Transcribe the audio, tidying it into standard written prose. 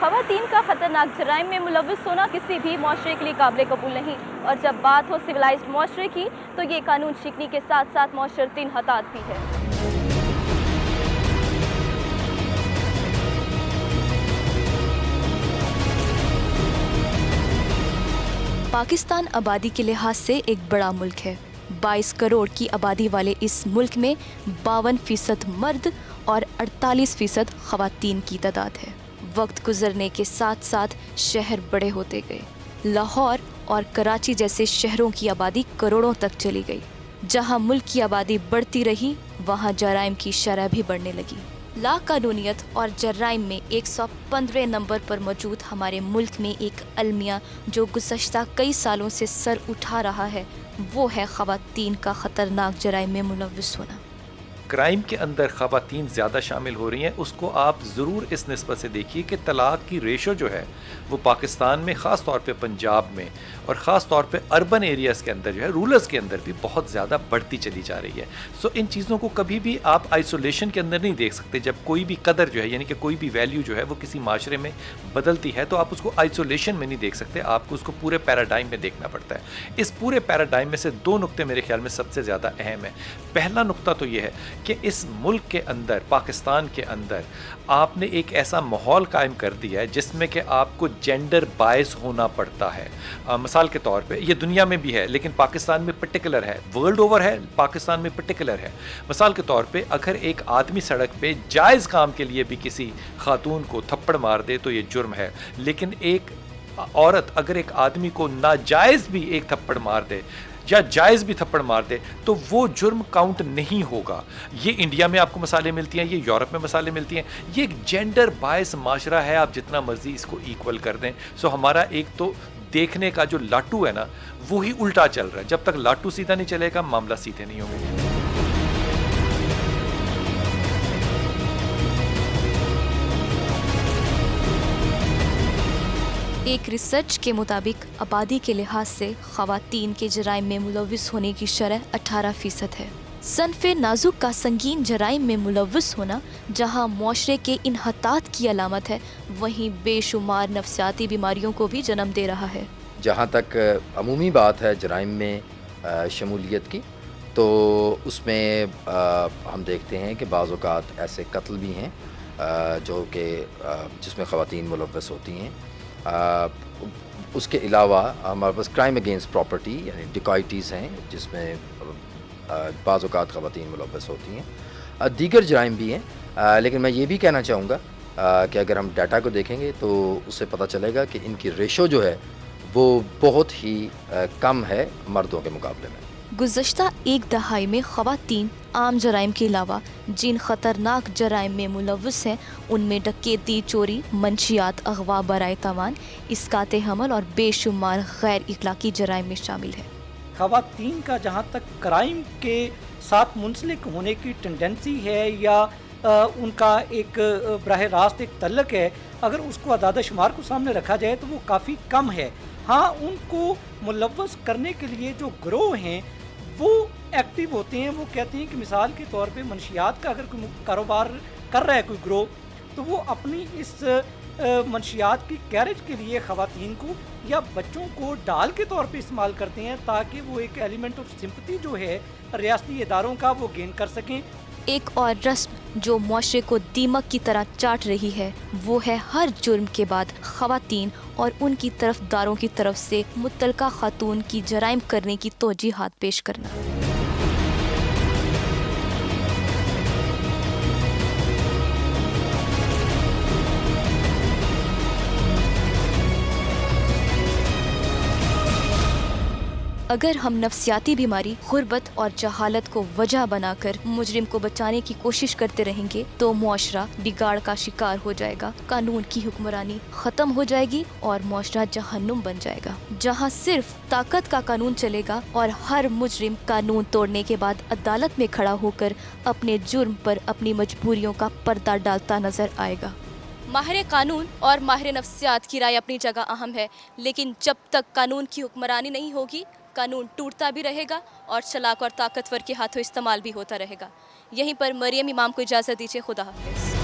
ख़वातीन का ख़तरनाक जराइम में मुलव्वस होना किसी भी मुआशरे के लिए काबिल कबूल नहीं, और जब बात हो सिविलाइज्ड मुआशरे की तो ये कानून शिकनी के साथ साथ मुआशरती इन्हतात भी है। पाकिस्तान आबादी के लिहाज से एक बड़ा मुल्क है। 22 करोड़ की आबादी वाले इस मुल्क में 52% मर्द और 48% ख़वातीन की तादाद है। वक्त गुजरने के साथ साथ शहर बड़े होते गए। लाहौर और कराची जैसे शहरों की आबादी करोड़ों तक चली गई। जहां मुल्क की आबादी बढ़ती रही, वहां जराइम की शरह भी बढ़ने लगी। लाकानूनियत और जराइम में 115 नंबर पर मौजूद हमारे मुल्क में एक अलमिया जो गुज़श्ता कई सालों से सर उठा रहा है, वो है ख़वातीन का ख़तरनाक जराइम में मुलव्वस होना। क्राइम के अंदर ख़वातीन ज़्यादा शामिल हो रही हैं, उसको आप ज़रूर इस निस्बत से देखिए कि तलाक़ की रेशो जो है वो पाकिस्तान में ख़ास तौर पे पंजाब में और ख़ास तौर पे अर्बन एरियाज़ के अंदर जो है, रूरल्स के अंदर भी बहुत ज़्यादा बढ़ती चली जा रही है। सो इन चीज़ों को कभी भी आप आइसोलेशन के अंदर नहीं देख सकते। जब कोई भी कदर जो है यानी कि कोई भी वैल्यू जो है वो किसी माशरे में बदलती है तो आप उसको आइसोलेशन में नहीं देख सकते, आपको उसको पूरे पैराडाइम में देखना पड़ता है। इस पूरे पैराडाइम में से दो नुक्ते मेरे ख्याल में सबसे ज़्यादा अहम है। पहला नुक्ता तो ये है कि इस मुल्क के अंदर, पाकिस्तान के अंदर आपने एक ऐसा माहौल कायम कर दिया है जिसमें कि आपको जेंडर बायस होना पड़ता है। मिसाल के तौर पे ये दुनिया में भी है लेकिन पाकिस्तान में पर्टिकुलर है, वर्ल्ड ओवर है, पाकिस्तान में पर्टिकुलर है। मिसाल के तौर पे अगर एक आदमी सड़क पे जायज़ काम के लिए भी किसी खातून को थप्पड़ मार दे तो ये जुर्म है, लेकिन एक औरत अगर एक आदमी को नाजायज़ भी एक थप्पड़ मार दे या जायज़ भी थप्पड़ मार दे तो वो जुर्म काउंट नहीं होगा। ये इंडिया में आपको मसाले मिलती हैं, ये यूरोप में मसाले मिलती हैं। ये एक जेंडर बायस माशरा है, आप जितना मर्जी इसको इक्वल कर दें। सो हमारा एक तो देखने का जो लाटू है ना वो ही उल्टा चल रहा है। जब तक लाटू सीधा नहीं चलेगा मामला सीधे नहीं होंगे। एक रिसर्च के मुताबिक आबादी के लिहाज से ख़वातीन के जराइम में मुलव्वस होने की शरह 18% है। सनफ़े नाजुक का संगीन जराइम में मुलव्वस होना जहां मुआशरे के इन्हतात की अलामत है, वहीं बेशुमार नफ्सियाती बीमारियों को भी जन्म दे रहा है। जहाँ तक अमूमी बात है जराइम में शमूलियत की, तो उसमें हम देखते हैं कि बाज़ औक़ात ऐसे कत्ल भी हैं जो कि जिसमें ख़वातीन मुलव्वस होती हैं। उसके अलावा हमारे पास क्राइम अगेंस्ट प्रॉपर्टी यानी डिकॉइटीज़ हैं जिसमें बाज़ औक़ात ख़वातीन मुलव्वस होती हैं। दीगर जराइम भी हैं, लेकिन मैं ये भी कहना चाहूँगा कि अगर हम डाटा को देखेंगे तो उससे पता चलेगा कि इनकी रेशो जो है वो बहुत ही कम है मर्दों के मुकाबले में। गुज़श्ता एक दहाई में ख़वातीन आम जराइम के अलावा जिन ख़तरनाक जराइम में मुलव्वस हैं उनमें डकैती, चोरी, मंशियात, अगवा बराए तावान, इस्काते हमल और बेशुमार गैर इखलाकी जराइम में शामिल है। ख़वातीन का जहाँ तक क्राइम के साथ मुंसलिक होने की टेंडेंसी है या उनका एक बराह रास्त एक तल्लक है, अगर उसको अदाद शुमार को सामने रखा जाए तो वो काफ़ी कम है। हाँ, उनको मुलव्वस करने के लिए जो ग्रोह हैं वो एक्टिव होते हैं। वो कहते हैं कि मिसाल के तौर पे मंशियात का अगर कोई कारोबार कर रहा है कोई ग्रोह, तो वो अपनी इस मंशियात की कैरेज के लिए ख़वातीन को या बच्चों को डाल के तौर पे इस्तेमाल करते हैं ताकि वो एक एलिमेंट ऑफ सिंपैथी जो है रियासती इदारों का वो गेन कर सकें। एक और रस्म जो मुआशरे को दीमक की तरह चाट रही है वो है हर जुर्म के बाद ख़वातीन और उनकी तरफदारों की तरफ से मुत्तलका खातून की जराइम करने की तौजीहात पेश करना। अगर हम नफ्सियाती बीमारी, गुर्बत और जहालत को वजह बनाकर मुजरिम को बचाने की कोशिश करते रहेंगे तो मुआशरा बिगाड़ का शिकार हो जाएगा, कानून की हुक्मरानी खत्म हो जाएगी और मुआशरा जहन्नुम बन जाएगा, जहां सिर्फ ताकत का कानून चलेगा और हर मुजरिम कानून तोड़ने के बाद अदालत में खड़ा होकर अपने जुर्म पर अपनी मजबूरियों का पर्दा डालता नजर आएगा। माहिर कानून और माहिर नफ्सियात की राय अपनी जगह अहम है, लेकिन जब तक कानून की हुक्मरानी नहीं होगी कानून टूटता भी रहेगा और चालाक और ताकतवर के हाथों इस्तेमाल भी होता रहेगा। यहीं पर मरियम इमाम को इजाज़त दीजिए। खुदा हाफिज़।